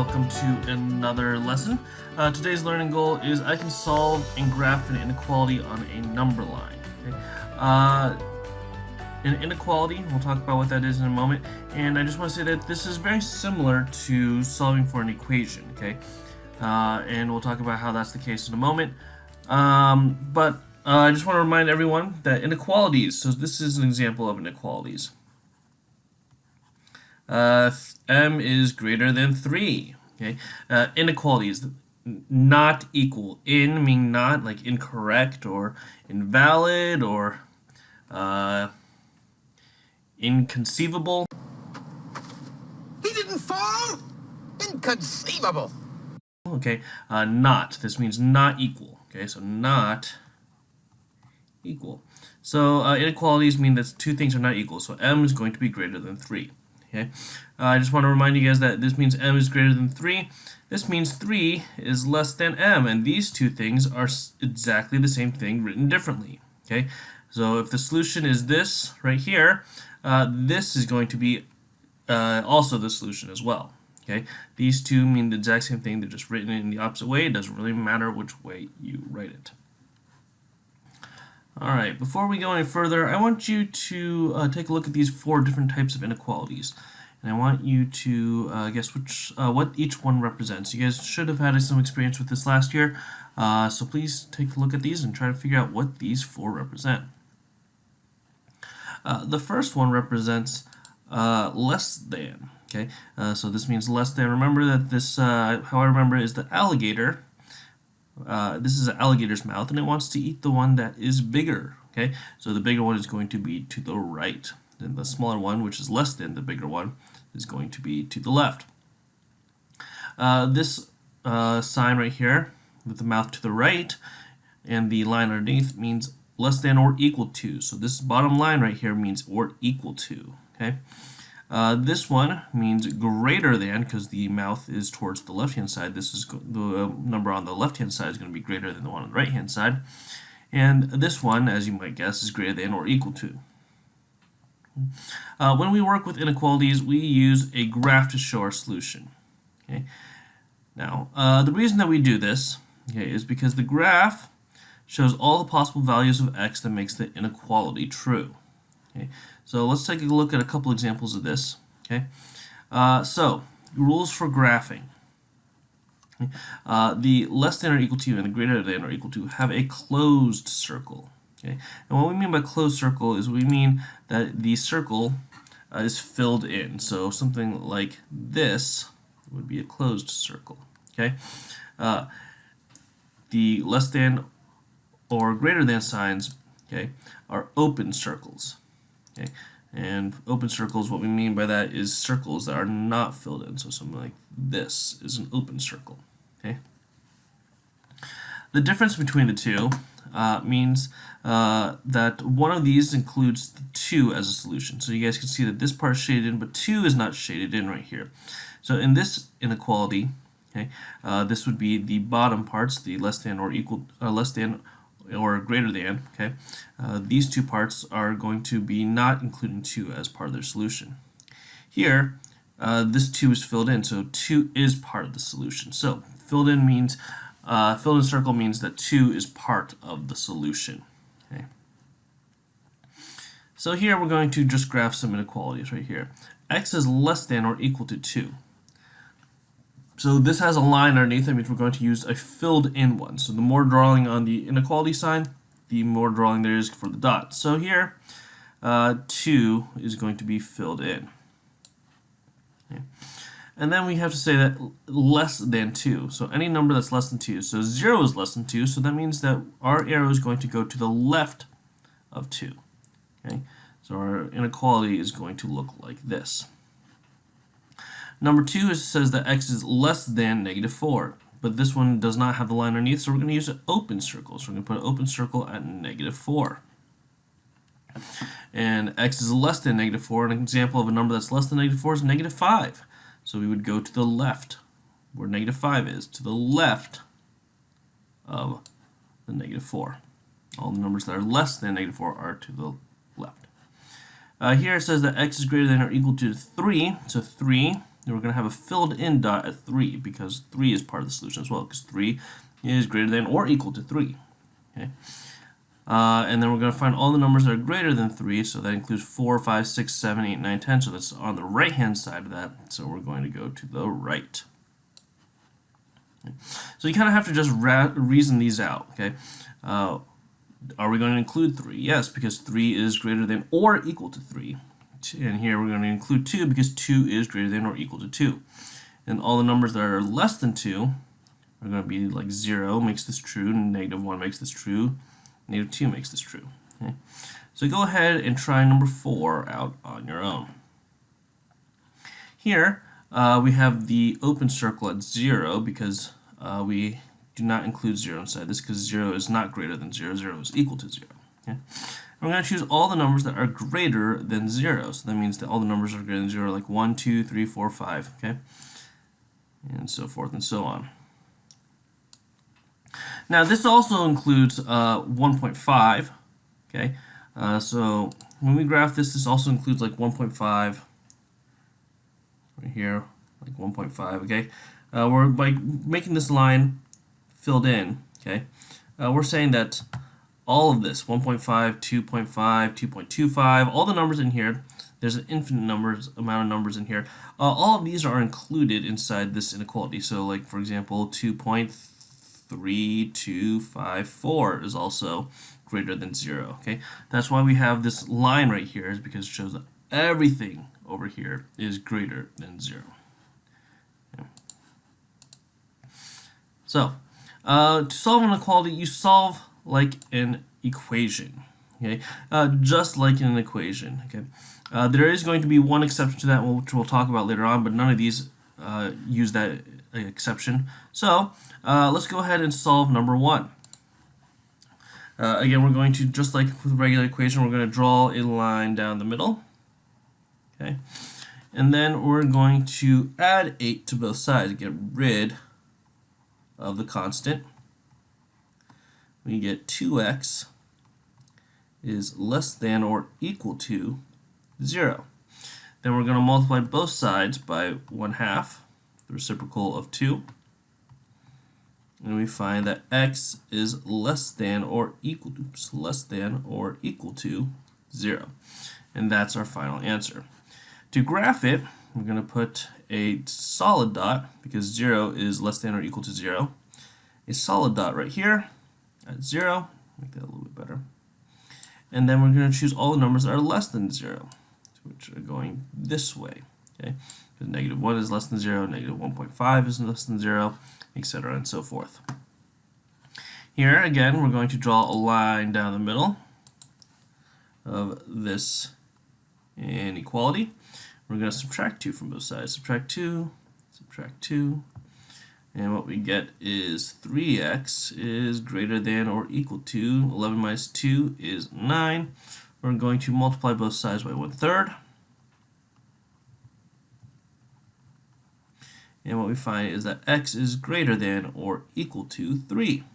welcome to another lesson. Today's learning goal is I can solve and graph an inequality on a number line. Okay? An inequality, we'll talk about what that is in a moment, and I just want to say that this is very similar to solving for an equation, okay? And we'll talk about how that's the case in a moment. But I just want to remind everyone that inequalities, so this is an example of inequalities. M is greater than 3. Okay, inequalities, not equal. In meaning not, like incorrect or invalid or inconceivable. He didn't fall? Inconceivable. Okay, not. This means not equal. Okay, so not equal. So inequalities mean that two things are not equal. So M is going to be greater than 3. Okay, I just want to remind you guys that this means M is greater than 3. This means 3 is less than M, and these two things are exactly the same thing written differently. Okay, so if the solution is this right here, this is going to be also the solution as well. Okay, these two mean the exact same thing. They're just written in the opposite way. It doesn't really matter which way you write it. Alright, before we go any further, I want you to take a look at these 4 different types of inequalities. And I want you to guess what each one represents. You guys should have had some experience with this last year, so please take a look at these and try to figure out what these 4 represent. The first one represents less than. Okay, so this means less than. Remember that this, how I remember, is the alligator. This is an alligator's mouth, and it wants to eat the one that is bigger. Okay, so the bigger one is going to be to the right. Then the smaller one, which is less than the bigger one, is going to be to the left. This sign right here, with the mouth to the right, and the line underneath means less than or equal to. So this bottom line right here means or equal to. Okay. This one means greater than, because the mouth is towards the left-hand side. This is the number on the left-hand side is going to be greater than the one on the right-hand side. And this one, as you might guess, is greater than or equal to. When we work with inequalities, we use a graph to show our solution. Okay. Now, the reason that we do this, okay, is because the graph shows all the possible values of x that makes the inequality true. Okay, so let's take a look at a couple examples of this. Okay, so rules for graphing. The less than or equal to and the greater than or equal to have a closed circle. Okay, and what we mean by closed circle is we mean that the circle is filled in. So something like this would be a closed circle. Okay, the less than or greater than signs, okay, are open circles. Okay, and open circles, what we mean by that is circles that are not filled in. So something like this is an open circle. Okay. The difference between the two means that one of these includes the 2 as a solution. So you guys can see that this part is shaded in, but 2 is not shaded in right here. So in this inequality, okay, this would be the bottom parts, the less than or equal, less than or greater than. Okay, these two parts are going to be not including 2 as part of their solution. Here, this 2 is filled in, so 2 is part of the solution. So filled in means filled in circle means that 2 is part of the solution. Okay. So here we're going to just graph some inequalities right here. X is less than or equal to 2. So this has a line underneath. That means we're going to use a filled in one. So the more drawing on the inequality sign, the more drawing there is for the dot. So here, 2 is going to be filled in. Okay. And then we have to say that less than 2. So any number that's less than 2. So 0 is less than 2. So that means that our arrow is going to go to the left of 2. Okay. So our inequality is going to look like this. Number 2 says that x is less than -4, but this one does not have the line underneath, so we're going to use an open circle. So we're going to put an open circle at -4. And x is less than -4. An example of a number that's less than -4 is -5. So we would go to the left, where -5 is, to the left of the -4. All the numbers that are less than -4 are to the left. Here it says that x is greater than or equal to 3, so 3 then we're going to have a filled in dot at 3 because 3 is part of the solution as well, because 3 is greater than or equal to 3. Okay. And then we're going to find all the numbers that are greater than 3, so that includes 4, 5, 6, 7, 8, 9, 10, so that's on the right-hand side of that, so we're going to go to the right. Okay. So you kind of have to just reason these out, okay? Are we going to include 3? Yes, because 3 is greater than or equal to 3. And here we're going to include 2 because 2 is greater than or equal to 2. And all the numbers that are less than 2 are going to be like 0 makes this true, and negative 1 makes this true, negative 2 makes this true. Okay? So go ahead and try number 4 out on your own. Here we have the open circle at 0 because we do not include 0 inside this because 0 is not greater than 0, 0 is equal to 0. Okay? We're going to choose all the numbers that are greater than 0. So that means that all the numbers are greater than 0, like 1, 2, 3, 4, 5, okay? And so forth and so on. Now this also includes 1.5, okay? So when we graph this, this also includes like 1.5 right here, like 1.5, okay? We're by making this line filled in, okay? We're saying that all of this, 1.5, 2.5, 2.25, all the numbers in here, there's an infinite amount of numbers in here. All of these are included inside this inequality. So like, for example, 2.3254 is also greater than 0, okay? That's why we have this line right here, is because it shows that everything over here is greater than 0. Okay. So, to solve an inequality, you solve like an equation, okay? Just like in an equation, okay? There is going to be one exception to that, which we'll talk about later on, but none of these use that exception. So let's go ahead and solve number 1. Again, we're going to, just like with a regular equation, we're going to draw a line down the middle, okay? And then we're going to add 8 to both sides, get rid of the constant. We get 2x is less than or equal to 0. Then we're going to multiply both sides by 1/2, the reciprocal of 2. And we find that x is less than or equal to 0. And that's our final answer. To graph it, we're going to put a solid dot, because 0 is less than or equal to 0. A solid dot right here at 0, make that a little bit better. And then we're going to choose all the numbers that are less than 0, which are going this way, okay? Because negative 1 is less than 0, negative 1.5 is less than 0, etc. and so forth. Here, again, we're going to draw a line down the middle of this inequality. We're going to subtract 2 from both sides. Subtract 2, subtract 2. And what we get is 3x is greater than or equal to 11 minus 2 is 9. We're going to multiply both sides by 1/3. And what we find is that x is greater than or equal to 3.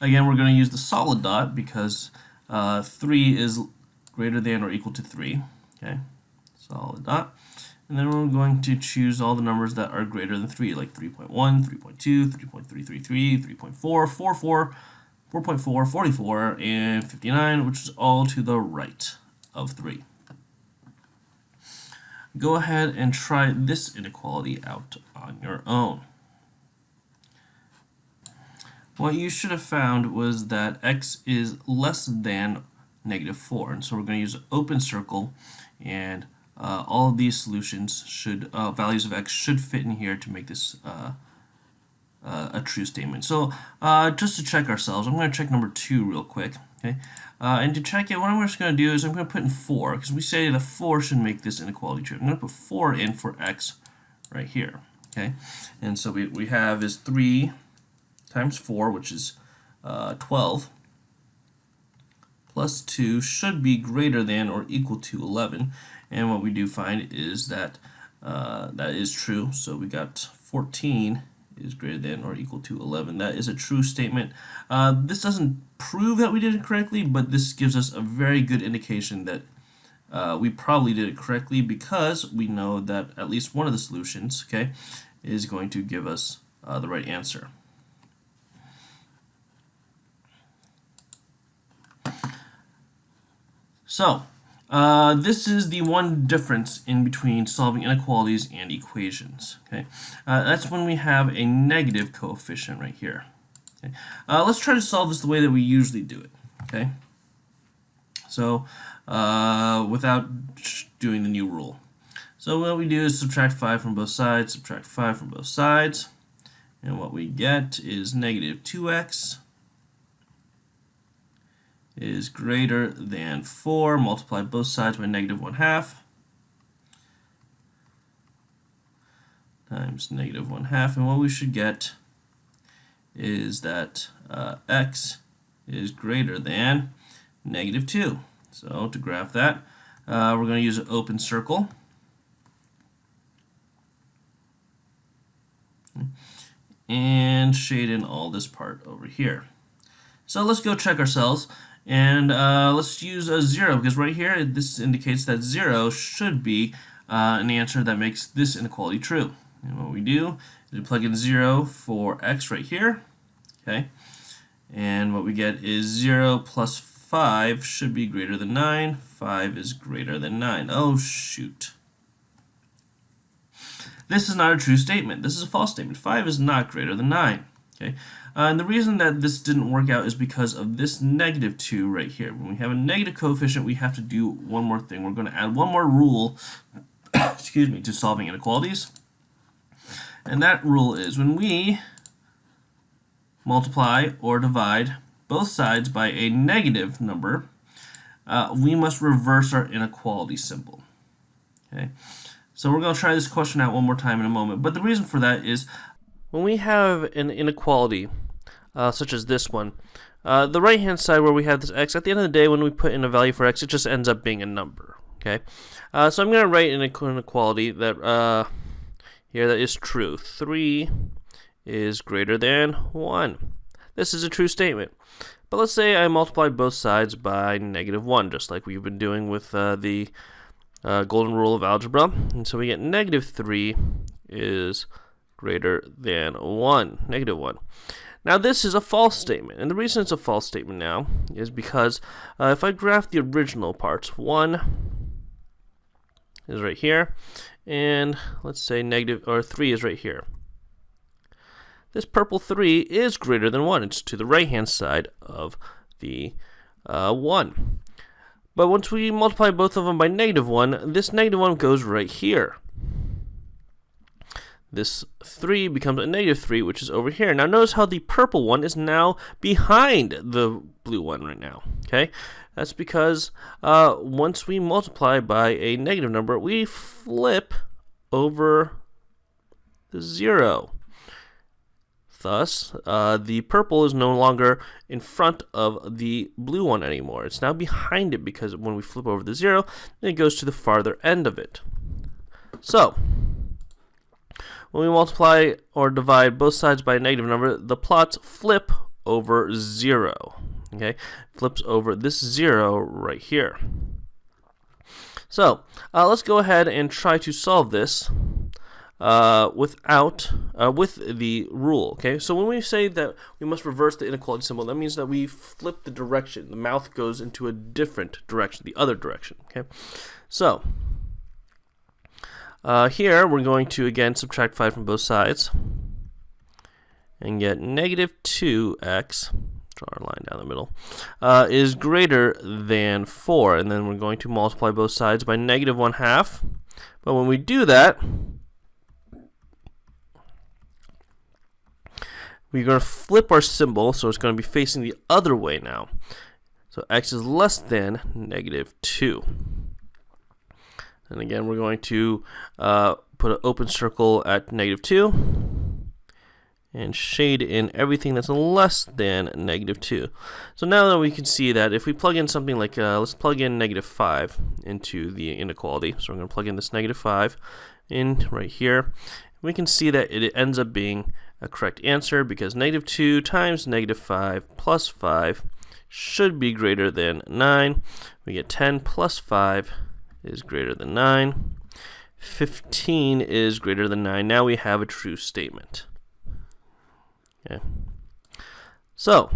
Again, we're going to use the solid dot because 3 is greater than or equal to 3. Okay, solid dot. And then we're going to choose all the numbers that are greater than 3, like 3.1, 3.2, 3.333, 3.4, 44, 4.4, 44, and 59, which is all to the right of 3. Go ahead and try this inequality out on your own. What you should have found was that x is less than negative 4, and so we're going to use an open circle, and all of these solutions should, values of x should fit in here to make this a true statement. So just to check ourselves, I'm going to check number 2 real quick. Okay, and to check it, what I'm just going to do is I'm going to put in 4, because we say that 4 should make this inequality true. I'm going to put 4 in for x right here. Okay, and so we have is 3 times 4, which is 12, plus 2 should be greater than or equal to 11. And what we do find is that that is true. So we got 14 is greater than or equal to 11. That is a true statement. This doesn't prove that we did it correctly, but this gives us a very good indication that we probably did it correctly because we know that at least one of the solutions, okay, is going to give us the right answer. So, this is the one difference in between solving inequalities and equations. Okay, that's when we have a negative coefficient right here. Okay, let's try to solve this the way that we usually do it. Okay, so without doing the new rule. So what we do is subtract 5 from both sides, subtract 5 from both sides, and what we get is negative 2x is greater than 4, multiply both sides by negative 1/2 times negative 1/2, and what we should get is that x is greater than negative 2. So to graph that, we're going to use an open circle. And shade in all this part over here. So let's go check ourselves. And let's use a 0, because right here this indicates that 0 should be an answer that makes this inequality true. And what we do is we plug in 0 for x right here. Okay, and what we get is 0 plus 5 should be greater than 9. 5 is greater than 9. Oh, shoot. This is not a true statement. This is a false statement. 5 is not greater than 9. Okay, and the reason that this didn't work out is because of this negative 2 right here. When we have a negative coefficient, we have to do one more thing. We're going to add one more rule excuse me, to solving inequalities. And that rule is when we multiply or divide both sides by a negative number, we must reverse our inequality symbol. Okay, so we're going to try this question out one more time in a moment. But the reason for that is when we have an inequality, such as this one, the right-hand side where we have this x, at the end of the day, when we put in a value for x, it just ends up being a number. Okay, so I'm going to write an inequality that here that is true. 3 is greater than 1. This is a true statement. But let's say I multiply both sides by negative 1, just like we've been doing with the golden rule of algebra. And so we get negative 3 is greater than 1, negative 1. Now this is a false statement, and the reason it's a false statement now is because if I graph the original parts, 1 is right here, and let's say 3 is right here. This purple 3 is greater than 1. It's to the right-hand side of the 1. But once we multiply both of them by negative 1, this negative 1 goes right here. This 3 becomes a negative 3, which is over here. Now notice how the purple one is now behind the blue one right now. Okay, that's because once we multiply by a negative number, we flip over the 0. Thus, the purple is no longer in front of the blue one anymore. It's now behind it because when we flip over the 0, it goes to the farther end of it. So, when we multiply or divide both sides by a negative number, the plots flip over 0. Okay, flips over this 0 right here. So, let's go ahead and try to solve this with the rule. Okay, so when we say that we must reverse the inequality symbol, that means that we flip the direction. The mouth goes into a different direction, the other direction. Okay, so here we're going to again subtract 5 from both sides and get negative 2x, draw our line down the middle, is greater than 4, and then we're going to multiply both sides by negative 1/2. But when we do that, we're going to flip our symbol, so it's going to be facing the other way now. So x is less than negative 2. And again, we're going to put an open circle at negative 2 and shade in everything that's less than negative 2. So now that we can see that if we plug in something like, let's plug in negative 5 into the inequality. So we're going to plug in this negative 5 in right here. We can see that it ends up being a correct answer because negative 2 times negative 5 plus 5 should be greater than 9. We get 10 plus 5 is greater than 9. 15 is greater than 9. Now we have a true statement. Okay. So,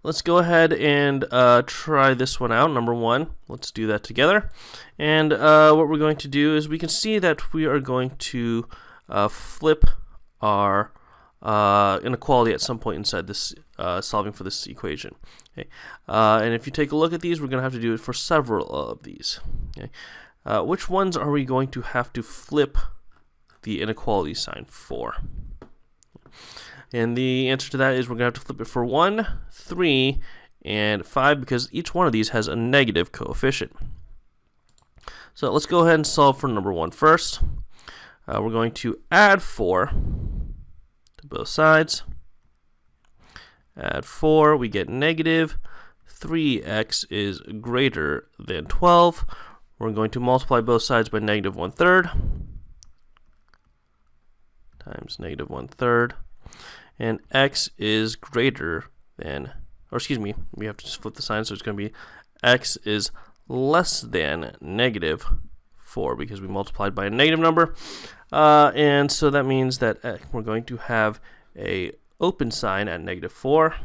let's go ahead and try this one out. Number 1, let's do that together. And what we're going to do is we can see that we are going to flip our inequality at some point inside this solving for this equation. Okay. And if you take a look at these, we're going to have to do it for several of these. Okay. Which ones are we going to have to flip the inequality sign for? And the answer to that is we're going to have to flip it for 1, 3, and 5 because each one of these has a negative coefficient. So let's go ahead and solve for number 1 first. We're going to add 4 to both sides. Add 4, we get negative 3x is greater than 12. We're going to multiply both sides by negative 1/3 times negative 1/3. And x is greater than, or excuse me, we have to just flip the sign, so it's going to be x is less than negative 4 because we multiplied by a negative number. And so that means that we're going to have a open sign at negative 4.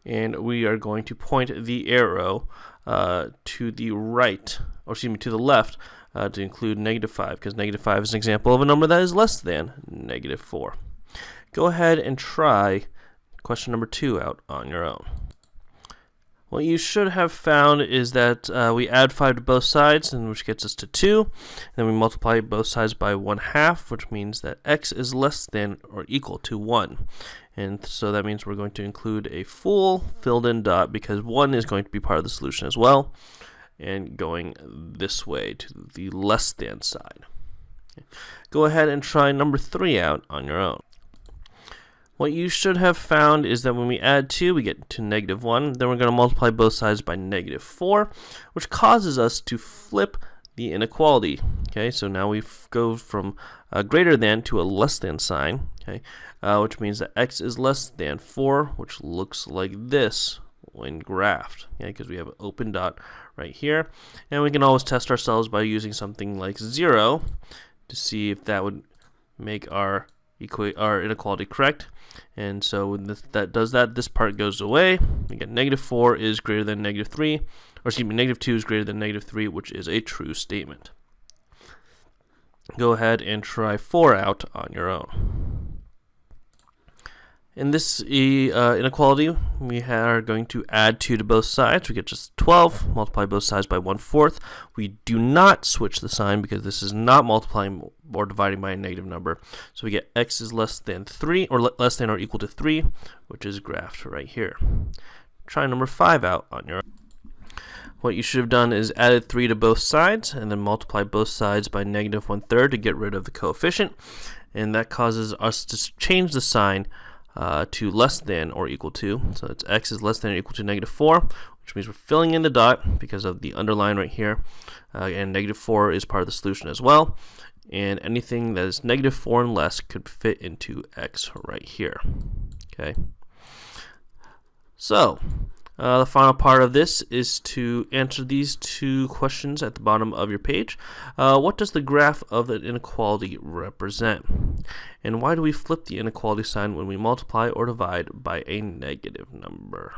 And we are going to point the arrow to the right, or excuse me, to the left, to include negative 5, because negative 5 is an example of a number that is less than negative 4. Go ahead and try question number 2 out on your own. What you should have found is that we add 5 to both sides, and which gets us to 2. And then we multiply both sides by 1/2, which means that x is less than or equal to 1. And so that means we're going to include a full filled-in dot because 1 is going to be part of the solution as well, and going this way to the less than side. Okay. Go ahead and try number 3 out on your own. What you should have found is that when we add 2, we get to negative 1. Then we're going to multiply both sides by negative 4, which causes us to flip the inequality. Okay, so now we go from a greater than to a less than sign. Okay, which means that x is less than 4, which looks like this when graphed. Okay, because we have an open dot right here, and we can always test ourselves by using something like 0 to see if that would make our inequality correct. And so when that does that, this part goes away. We get negative 4 is greater than negative 3, or excuse me, negative 2 is greater than negative 3, which is a true statement. Go ahead and try 4 out on your own. In this inequality, we are going to add 2 to both sides. We get just 12, multiply both sides by 1/4. We do not switch the sign because this is not multiplying or dividing by a negative number. So we get x is less than 3, or less than or equal to 3, which is graphed right here. Try number 5 out on your own. What you should have done is added 3 to both sides and then multiply both sides by negative 1/3 to get rid of the coefficient. And that causes us to change the sign to less than or equal to. So it's x is less than or equal to negative 4, which means we're filling in the dot because of the underline right here. And negative 4 is part of the solution as well. And anything that is negative 4 and less could fit into x right here. Okay. So the final part of this is to answer these 2 questions at the bottom of your page. What does the graph of the inequality represent? And why do we flip the inequality sign when we multiply or divide by a negative number?